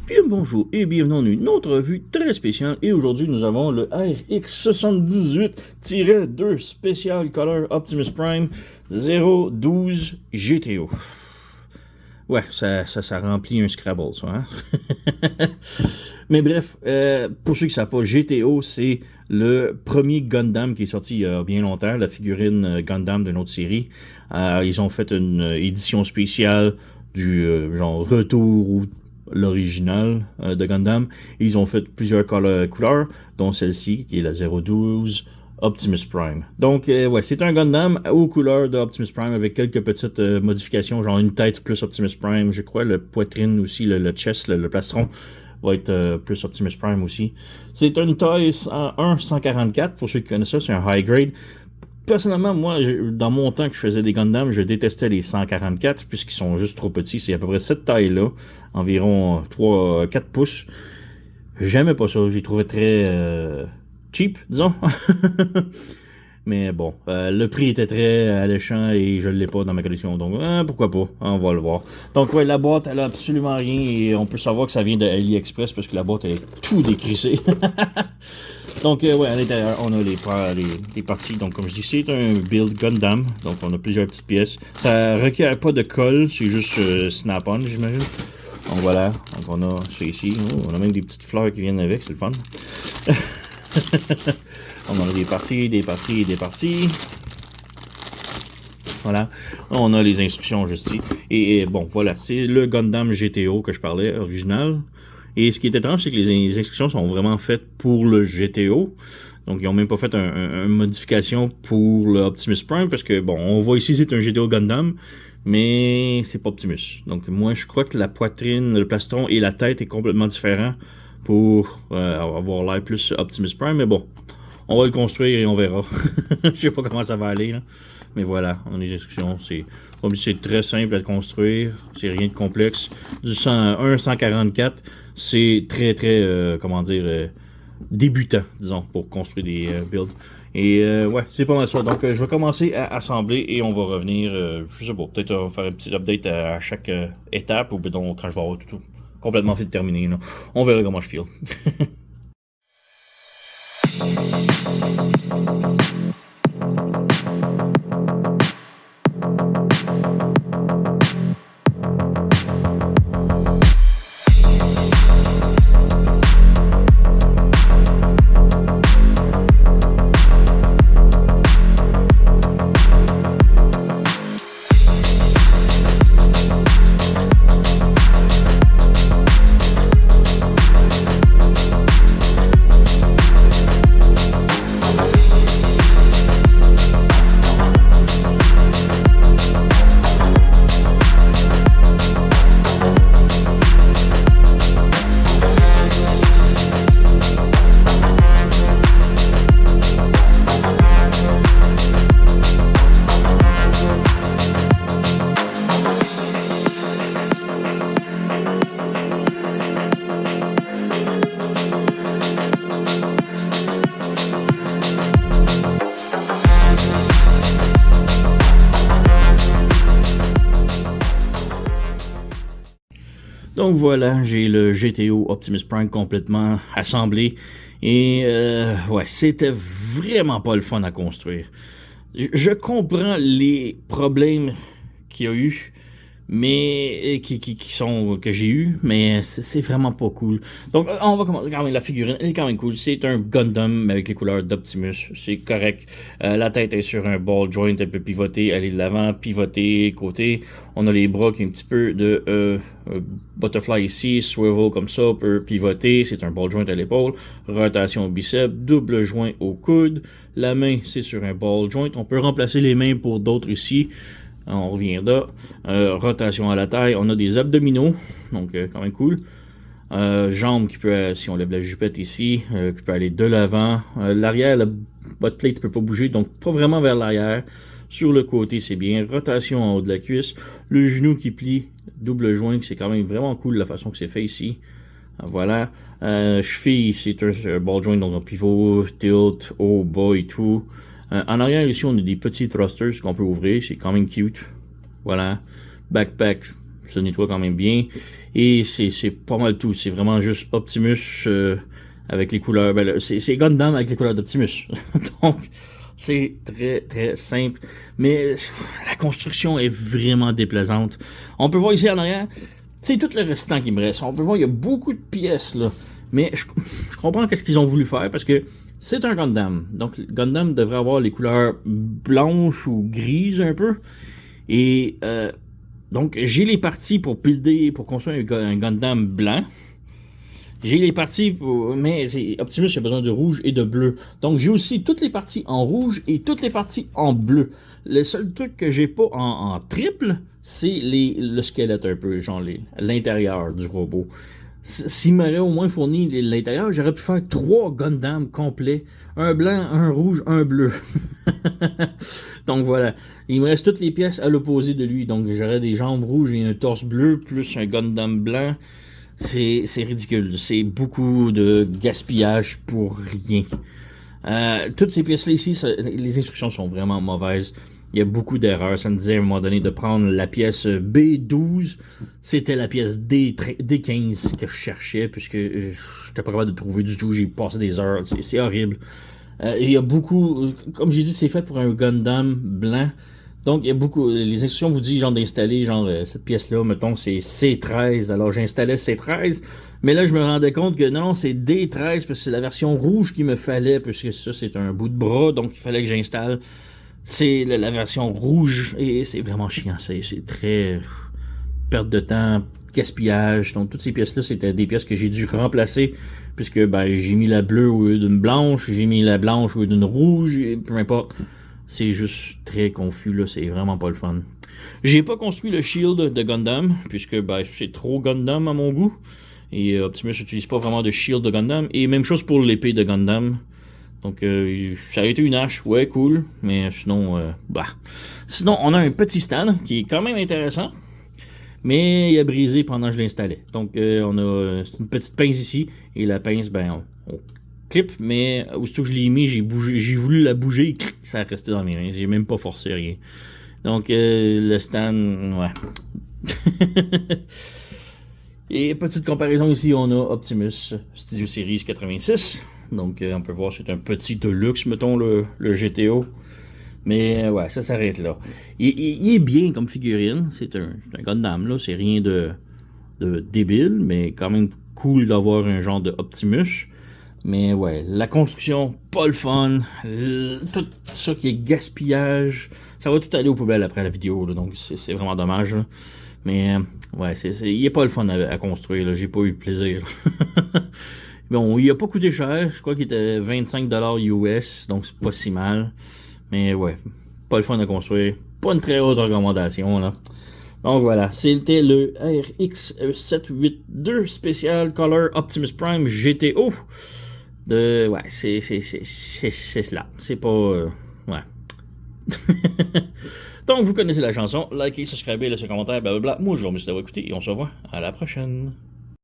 Bien bonjour et bienvenue dans une autre revue très spéciale et aujourd'hui nous avons le RX78-2 Special Color Optimus Prime 012 GTO. Ouais, ça remplit un Scrabble, ça, hein? Mais bref, pour ceux qui ne savent pas, GTO, c'est le premier Gundam qui est sorti il y a bien longtemps, la figurine Gundam d'une autre série. Ils ont fait une édition spéciale du genre retour ou l'original de Gundam. Ils ont fait plusieurs couleurs, dont celle-ci, qui est la 012 Optimus Prime. Donc, ouais, c'est un Gundam aux couleurs de Optimus Prime avec quelques petites modifications, genre une tête plus Optimus Prime, je crois, le poitrine aussi, le chest, le plastron va être plus Optimus Prime aussi. C'est une taille 1/144, pour ceux qui connaissent ça, c'est un high grade. Personnellement, moi, dans mon temps que je faisais des Gundam, je détestais les 144 puisqu'ils sont juste trop petits. C'est à peu près cette taille-là, environ 4 pouces. J'aimais pas ça, je les trouvais très cheap, disons. Mais bon, le prix était très alléchant et je ne l'ai pas dans ma collection. Donc, pourquoi pas, on va le voir. Donc, ouais, la boîte, elle a absolument rien et on peut savoir que ça vient de AliExpress parce que la boîte, elle est tout décrissée. Donc, ouais, à l'intérieur, on a les parties. Donc, comme je dis, c'est un build Gundam. Donc, on a plusieurs petites pièces. Ça requiert pas de colle, c'est juste snap-on, j'imagine. Donc, voilà. Donc, on a ça ici. Oh, on a même des petites fleurs qui viennent avec, c'est le fun. On a des parties. Voilà. On a les instructions juste ici. Et bon, voilà. C'est le Gundam GTO que je parlais, original. Et ce qui est étrange, c'est que les instructions sont vraiment faites pour le GTO. Donc, ils n'ont même pas fait une modification pour le Optimus Prime. Parce que, bon, on voit ici, c'est un GTO Gundam. Mais c'est pas Optimus. Donc, moi, je crois que la poitrine, le plastron et la tête est complètement différent pour avoir l'air plus Optimus Prime. Mais bon, on va le construire et on verra. Je sais pas comment ça va aller, là. Mais voilà, on a les instructions. C'est très simple à construire. C'est rien de complexe. Du 144, c'est très, comment dire, débutant, disons, pour construire des builds. Et ouais, c'est pas mal ça. Donc, je vais commencer à assembler et on va revenir, je sais pas, peut-être on va faire un petit update à chaque étape ou donc quand je vais avoir tout complètement fait de terminer. Là. On verra comment je feel. Donc voilà, j'ai le GTO Optimus Prime complètement assemblé. Et ouais, c'était vraiment pas le fun à construire. Je comprends les problèmes qu'il y a eu, mais que j'ai eu, mais c'est vraiment pas cool. Donc on va commencer quand même la figurine, elle est quand même cool. C'est un Gundam avec les couleurs d'Optimus, c'est correct. La tête est sur un ball joint, elle peut pivoter, aller de l'avant, pivoter côté. On a les bras qui ont un petit peu de butterfly ici, swivel comme ça, peut pivoter. C'est un ball joint à l'épaule, rotation au biceps, double joint au coude. La main c'est sur un ball joint. On peut remplacer les mains pour d'autres ici. On revient là. Rotation à la taille. On a des abdominaux. Donc, quand même cool. Jambes qui peut, si on lève la jupette ici, qui peut aller de l'avant. L'arrière, la botte-plate ne peut pas bouger. Donc, pas vraiment vers l'arrière. Sur le côté, c'est bien. Rotation en haut de la cuisse. Le genou qui plie. Double joint. C'est quand même vraiment cool la façon que c'est fait ici. Voilà. Cheville, c'est un ball joint. Donc, un pivot, tilt, haut, bas et tout. En arrière, ici, on a des petits thrusters qu'on peut ouvrir. C'est quand même cute. Voilà. Backpack. se nettoie quand même bien. Et c'est pas mal tout. C'est vraiment juste Optimus avec les couleurs. Ben, c'est Gundam avec les couleurs d'Optimus. Donc, c'est très très simple. Mais la construction est vraiment déplaisante. On peut voir ici en arrière, c'est tout le restant qui me reste. On peut voir, il y a beaucoup de pièces là. Mais je comprends qu'est-ce qu'ils ont voulu faire parce que c'est un Gundam. Donc, le Gundam devrait avoir les couleurs blanches ou grises un peu. Et donc, j'ai les parties pour builder, pour construire un Gundam blanc. J'ai les parties, mais Optimus a besoin de rouge et de bleu. Donc, j'ai aussi toutes les parties en rouge et toutes les parties en bleu. Le seul truc que j'ai pas en triple, c'est le squelette un peu, genre l'intérieur du robot. S'il m'aurait au moins fourni l'intérieur, j'aurais pu faire 3 Gundam complets. Un blanc, un rouge, un bleu. Donc voilà. Il me reste toutes les pièces à l'opposé de lui. Donc j'aurais des jambes rouges et un torse bleu, plus un Gundam blanc. C'est ridicule. C'est beaucoup de gaspillage pour rien. Toutes ces pièces-là ici, les instructions sont vraiment mauvaises. Il y a beaucoup d'erreurs. Ça me disait à un moment donné de prendre la pièce B12. C'était la pièce D15 que je cherchais, puisque je n'étais pas capable de trouver du tout. J'ai passé des heures. C'est horrible. Il y a beaucoup... Comme j'ai dit, c'est fait pour un Gundam blanc. Donc, il y a beaucoup... Les instructions vous disent genre d'installer genre cette pièce-là, mettons, c'est C13. Alors, j'installais C13. Mais là, je me rendais compte que non, c'est D13 parce que c'est la version rouge qu'il me fallait, puisque ça, c'est un bout de bras. Donc, il fallait que j'installe... C'est la version rouge et c'est vraiment chiant. C'est très perte de temps, gaspillage. Donc toutes ces pièces-là, c'était des pièces que j'ai dû remplacer puisque ben, j'ai mis la bleue au lieu d'une blanche, j'ai mis la blanche au lieu d'une rouge, et peu importe. C'est juste très confus, là. C'est vraiment pas le fun. J'ai pas construit le shield de Gundam puisque ben, c'est trop Gundam à mon goût. Et Optimus n'utilise pas vraiment de shield de Gundam. Et même chose pour l'épée de Gundam. Donc, ça a été une hache, ouais, cool, mais sinon, bah. Sinon, on a un petit stand qui est quand même intéressant, mais il a brisé pendant que je l'installais. Donc, on a une petite pince ici, et la pince, ben, on clip, mais aussitôt que je l'ai mis, j'ai voulu la bouger, et ça a resté dans mes mains, j'ai même pas forcé rien. Donc, le stand, ouais. Et petite comparaison ici, on a Optimus Studio Series 86. Donc, on peut voir, c'est un petit Deluxe, mettons, le GTO. Mais, ouais, ça s'arrête là. Il est bien comme figurine. C'est un Gundam, là. C'est rien de débile, mais quand même cool d'avoir un genre de Optimus. Mais, ouais, la construction, pas le fun. Tout ça qui est gaspillage. Ça va tout aller aux poubelles après la vidéo, là. Donc, c'est vraiment dommage, là. Mais, ouais, il est pas le fun à construire, là. J'ai pas eu de plaisir. Bon, il a pas coûté cher, je crois qu'il était 25$ US, donc c'est pas si mal. Mais ouais, pas le fun à construire, pas une très haute recommandation là. Donc voilà, c'était le RX782 Special Color Optimus Prime GTO. Ouais, c'est cela, c'est pas... ouais. Donc vous connaissez la chanson, likez, subscribez, laissez un commentaire, blablabla. Moi je vous remercie d'avoir écouté et on se revoit à la prochaine.